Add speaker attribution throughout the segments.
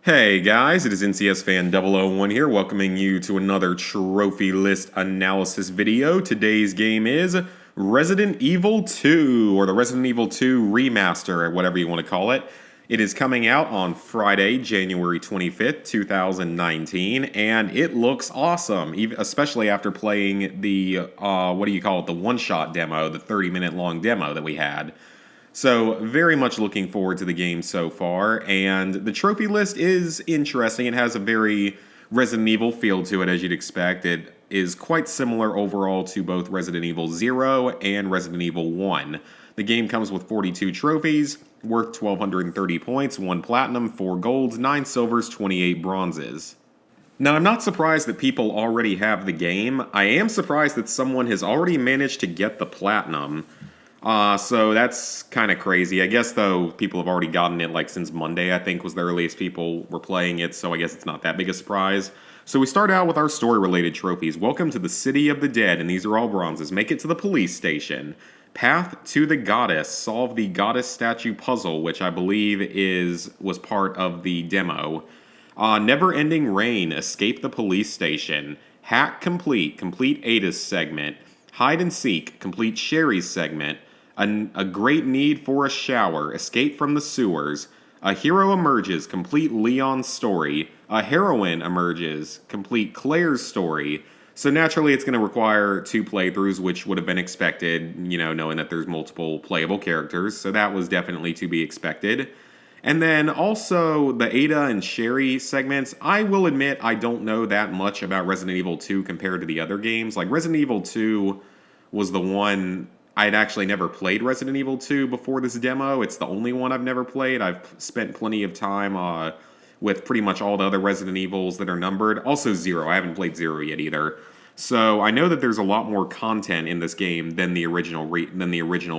Speaker 1: Hey guys, it is NCS Fan 001 here, welcoming you to another trophy list analysis video. Today's game is Resident Evil 2, or the Resident Evil 2 remaster, or whatever you want to call it. It is coming out on Friday, January 25th, 2019, and it looks awesome, especially after playing the, the one-shot demo, the 30-minute long demo that we had. So, very much looking forward to the game so far, and the trophy list is interesting. It has a very Resident Evil feel to it, as you'd expect. It is quite similar overall to both Resident Evil 0 and Resident Evil 1. The game comes with 42 trophies, worth 1,230 points, 1 platinum, 4 golds, 9 silvers, 28 bronzes. Now, I'm not surprised that people already have the game. I am surprised that someone has already managed to get the platinum. So that's kind of crazy. I guess, though, people have already gotten it, like, since Monday, I think, was the earliest people were playing it, so I guess it's not that big a surprise. So we start out with our story-related trophies. Welcome to the City of the Dead, and these are all bronzes. Make it to the police station. Path to the Goddess. Solve the Goddess statue puzzle, which I believe was part of the demo. Never-ending Rain. Escape the police station. Hack complete. Complete Ada's segment. Hide and seek. Complete Sherry's segment. A great need for a shower. Escape from the sewers. A hero emerges. Complete Leon's story. A heroine emerges. Complete Claire's story. So naturally it's going to require 2 playthroughs, which would have been expected, knowing that there's multiple playable characters. So that was definitely to be expected. And then also the Ada and Sherry segments. I will admit I don't know that much about Resident Evil 2 compared to the other games. Like, Resident Evil 2 was the one... I'd actually never played Resident Evil 2 before this demo. It's the only one I've never played. I've spent plenty of time with pretty much all the other Resident Evils that are numbered. Also 0. I haven't played 0 yet either. So I know that there's a lot more content in this game than the original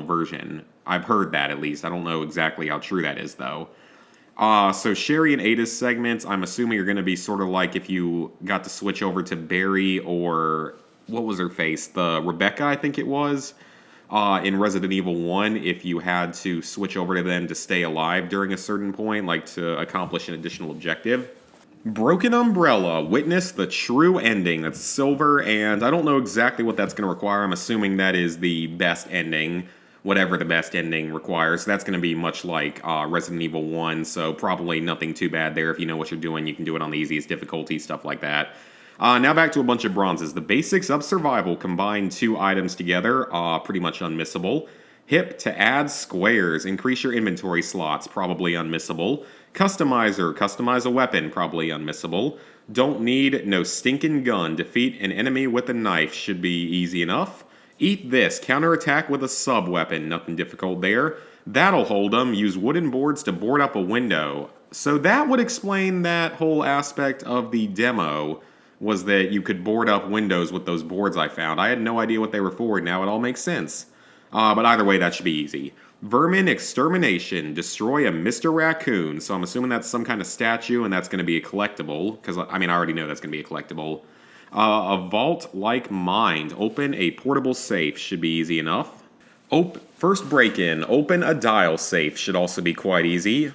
Speaker 1: version. I've heard that, at least. I don't know exactly how true that is, though. So Sherry and Ada's segments, I'm assuming, are going to be sort of like if you got to switch over to Barry or... what was her face? The Rebecca, I think it was. In Resident Evil 1, if you had to switch over to them to stay alive during a certain point, like to accomplish an additional objective. Broken Umbrella. Witness the true ending. That's silver, and I don't know exactly what that's going to require. I'm assuming that is the best ending, whatever the best ending requires. That's going to be much like Resident Evil 1, so probably nothing too bad there. If you know what you're doing, you can do it on the easiest difficulty, stuff like that. Now back to a bunch of bronzes. The basics of survival combine 2 items together, pretty much unmissable. Hip to add squares, increase your inventory slots, probably unmissable. Customizer, customize a weapon, probably unmissable. Don't need no stinking gun, defeat an enemy with a knife, should be easy enough. Eat this, counterattack with a sub-weapon, nothing difficult there. That'll hold them, use wooden boards to board up a window. So that would explain that whole aspect of the demo, was that you could board up windows with those boards I found. I had no idea what they were for. Now it all makes sense. But either way, that should be easy. Vermin Extermination. Destroy a Mr. Raccoon. So I'm assuming that's some kind of statue, and that's going to be a collectible. Because, I already know that's going to be a collectible. A Vault-like Mind. Open a portable safe. Should be easy enough. First break-in. Open a dial safe. Should also be quite easy.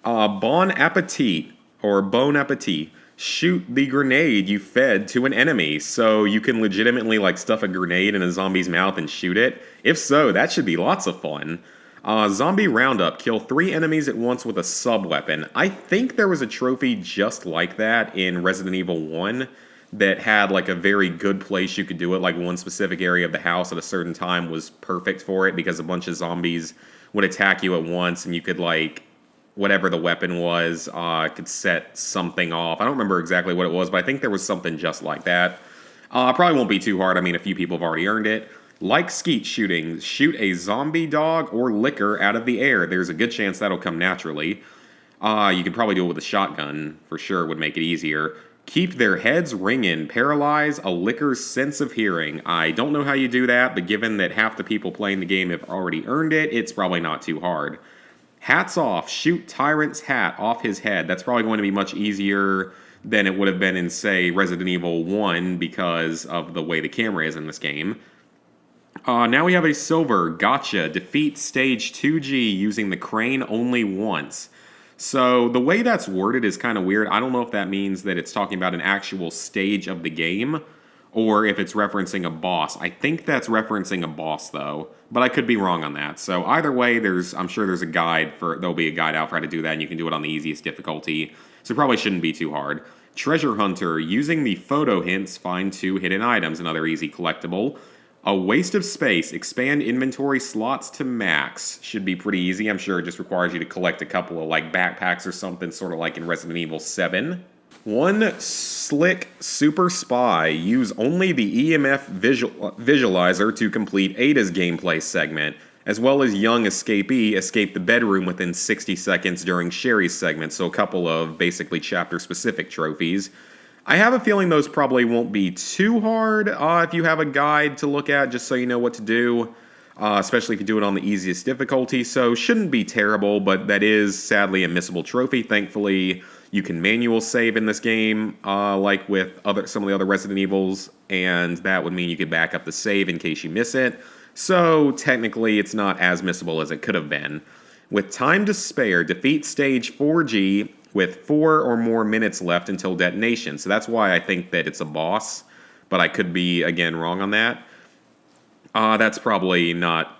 Speaker 1: Bon Appetit. Or Bon Appetit. Shoot the grenade you fed to an enemy. So you can legitimately, like, stuff a grenade in a zombie's mouth and shoot it. If so, that should be lots of fun. Zombie Roundup. Kill 3 enemies at once with a sub-weapon. I think there was a trophy just like that in Resident Evil 1 that had, like, a very good place you could do it. Like, one specific area of the house at a certain time was perfect for it because a bunch of zombies would attack you at once and you could, like... whatever the weapon was, could set something off. I don't remember exactly what it was, but I think there was something just like that. Probably won't be too hard. A few people have already earned it. Like skeet shooting, shoot a zombie dog or licker out of the air. There's a good chance that'll come naturally. You could probably do it with a shotgun, for sure, would make it easier. Keep their heads ringing, paralyze a licker's sense of hearing. I don't know how you do that, but given that half the people playing the game have already earned it, it's probably not too hard. Hats off. Shoot Tyrant's hat off his head. That's probably going to be much easier than it would have been in, say, Resident Evil 1 because of the way the camera is in this game. Now we have a silver. Gotcha. Defeat Stage 2G using the crane only once. So the way that's worded is kind of weird. I don't know if that means that it's talking about an actual stage of the game or if it's referencing a boss. I think that's referencing a boss though, but I could be wrong on that. So either way, I'm sure there's a guide there'll be a guide out for how to do that, and you can do it on the easiest difficulty. So it probably shouldn't be too hard. Treasure Hunter, using the photo hints, find 2 hidden items, another easy collectible. A waste of space, expand inventory slots to max. Should be pretty easy. I'm sure it just requires you to collect a couple of like backpacks or something, sort of like in Resident Evil 7. One slick super spy. Use only the EMF visualizer to complete Ada's gameplay segment, as well as young escapee escape the bedroom within 60 seconds during Sherry's segment, so a couple of basically chapter-specific trophies. I have a feeling those probably won't be too hard if you have a guide to look at, just so you know what to do, especially if you do it on the easiest difficulty, so shouldn't be terrible, but that is sadly a missable trophy. Thankfully, you can manual save in this game, like with some of the other Resident Evils, and that would mean you could back up the save in case you miss it. So technically, it's not as missable as it could have been. With time to spare, defeat stage 4G with 4 or more minutes left until detonation. So that's why I think that it's a boss, but I could be, again, wrong on that. That's probably not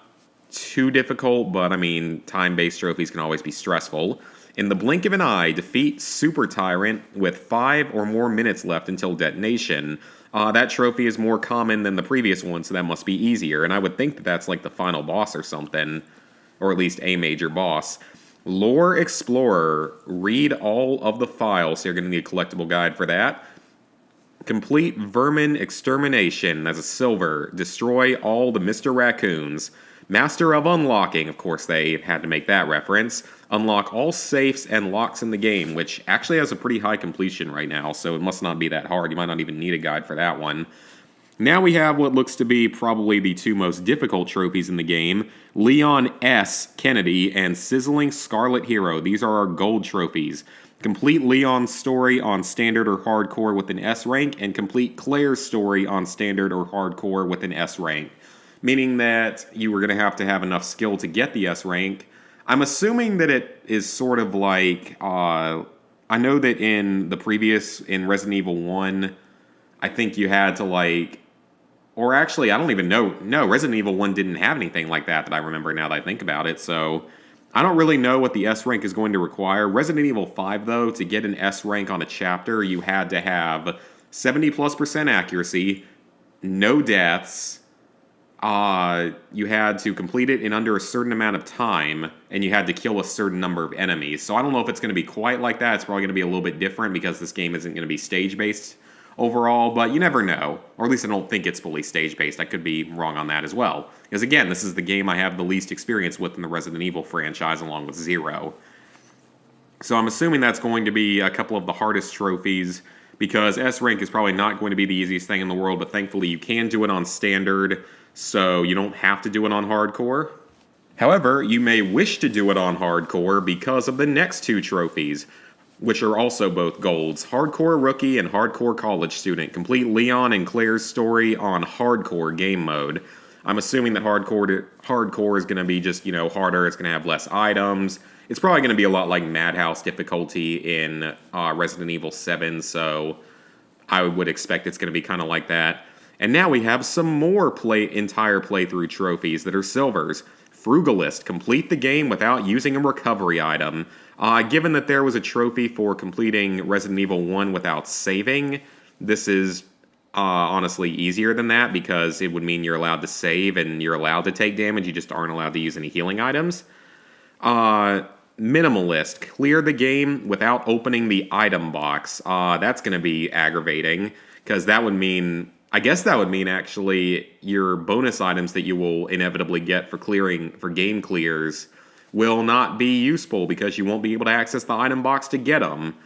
Speaker 1: too difficult, but I mean, time-based trophies can always be stressful. In the blink of an eye, defeat Super Tyrant with 5 or more minutes left until detonation. That trophy is more common than the previous one, so that must be easier. And I would think that that's like the final boss or something, or at least a major boss. Lore Explorer. Read all of the files, so you're going to need a collectible guide for that. Complete Vermin Extermination. That's a silver. Destroy all the Mr. Raccoons. Master of Unlocking. Of course, they had to make that reference. Unlock all safes and locks in the game, which actually has a pretty high completion right now, so it must not be that hard. You might not even need a guide for that one. Now we have what looks to be probably the 2 most difficult trophies in the game, Leon S. Kennedy and Sizzling Scarlet Hero. These are our gold trophies. Complete Leon's story on standard or hardcore with an S rank, and complete Claire's story on standard or hardcore with an S rank. Meaning that you were going to have enough skill to get the S rank. I'm assuming that it is sort of like, I know that in Resident Evil 1, I think you had to like, or actually, I don't even know. No, Resident Evil 1 didn't have anything like that I remember now that I think about it. So I don't really know what the S rank is going to require. Resident Evil 5, though, to get an S rank on a chapter, you had to have 70+% accuracy, no deaths, you had to complete it in under a certain amount of time, and you had to kill a certain number of enemies. So I don't know if it's going to be quite like that. It's probably going to be a little bit different because this game isn't going to be stage-based overall, but you never know. Or at least I don't think it's fully stage-based. I could be wrong on that as well. Because again, this is the game I have the least experience with in the Resident Evil franchise, along with 0. So I'm assuming that's going to be a couple of the hardest trophies, because S rank is probably not going to be the easiest thing in the world, but thankfully you can do it on standard, so you don't have to do it on hardcore. However, you may wish to do it on hardcore because of the next 2 trophies, which are also both golds. Hardcore Rookie and Hardcore College Student. Complete Leon and Claire's story on hardcore game mode. I'm assuming that hardcore is going to be just, harder. It's going to have less items. It's probably going to be a lot like Madhouse difficulty in Resident Evil 7, so I would expect it's going to be kind of like that. And now we have some more entire playthrough trophies that are silvers. Frugalist. Complete the game without using a recovery item. Given that there was a trophy for completing Resident Evil 1 without saving, this is honestly easier than that, because it would mean you're allowed to save and you're allowed to take damage. You just aren't allowed to use any healing items. Minimalist. Clear the game without opening the item box. That's going to be aggravating, because that would mean... I guess that would mean, actually, your bonus items that you will inevitably get for game clears will not be useful, because you won't be able to access the item box to get them.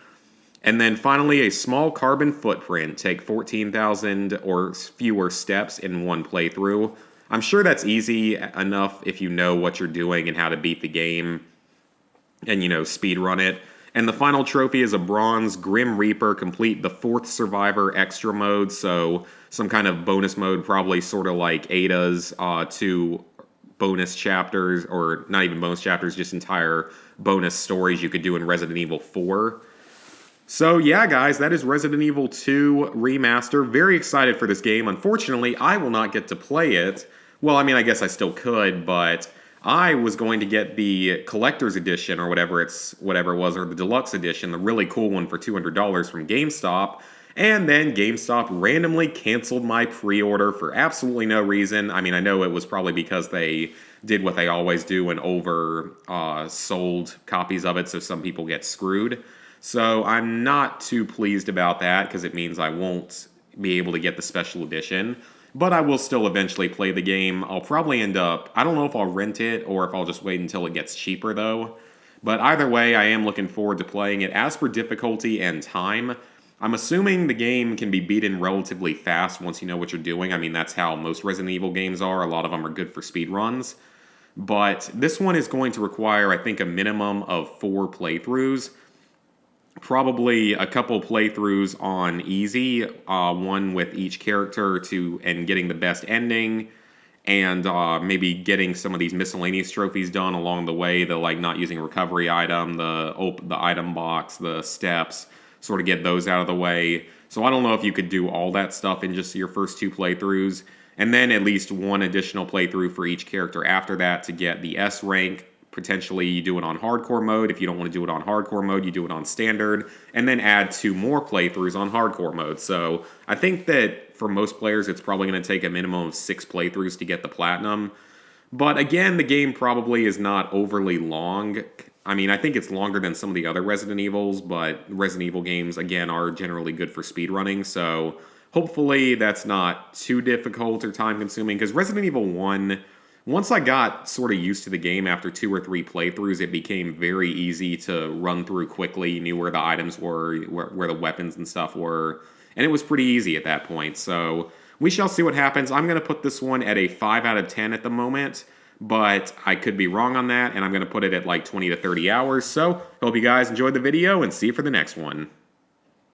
Speaker 1: And then finally, a small carbon footprint. Take 14,000 or fewer steps in one playthrough. I'm sure that's easy enough if you know what you're doing and how to beat the game and, speedrun it. And the final trophy is a bronze Grim Reaper. Complete the 4th Survivor extra mode, so some kind of bonus mode, probably sort of like Ada's, to bonus chapters, or not even bonus chapters, just entire bonus stories you could do in Resident Evil 4. So yeah, guys, that is Resident Evil 2 Remaster. Very excited for this game. Unfortunately, I will not get to play it. Well, I mean, I guess I still could, but I was going to get the collector's edition or whatever it was, or the deluxe edition, the really cool one for $200 from GameStop. And then GameStop randomly canceled my pre-order for absolutely no reason. I mean, I know it was probably because they did what they always do and sold copies of it, so some people get screwed. So I'm not too pleased about that because it means I won't be able to get the special edition. But I will still eventually play the game. I'll probably end up, I don't know if I'll rent it or if I'll just wait until it gets cheaper though. But either way, I am looking forward to playing it. As for difficulty and time, I'm assuming the game can be beaten relatively fast once you know what you're doing. I mean, that's how most Resident Evil games are. A lot of them are good for speed runs. But this one is going to require, I think, a minimum of 4 playthroughs. Probably a couple playthroughs on easy, one with each character and getting the best ending, and maybe getting some of these miscellaneous trophies done along the way. The like not using a recovery item, the item box, the steps, sort of get those out of the way. So I don't know if you could do all that stuff in just your first 2 playthroughs, and then at least 1 additional playthrough for each character after that to get the S rank. Potentially you do it on hardcore mode. If you don't want to do it on hardcore mode, you do it on standard, and then add 2 more playthroughs on hardcore mode. So I think that for most players, it's probably going to take a minimum of 6 playthroughs to get the platinum. But again, the game probably is not overly long. I mean, I think it's longer than some of the other Resident Evils, but Resident Evil games, again, are generally good for speedrunning. So hopefully that's not too difficult or time-consuming, because Resident Evil 1... Once I got sort of used to the game after 2 or 3 playthroughs, it became very easy to run through quickly, knew where the items were, where the weapons and stuff were, and it was pretty easy at that point. So we shall see what happens. I'm going to put this one at a 5 out of 10 at the moment, but I could be wrong on that, and I'm going to put it at like 20 to 30 hours. So hope you guys enjoyed the video, and see you for the next one.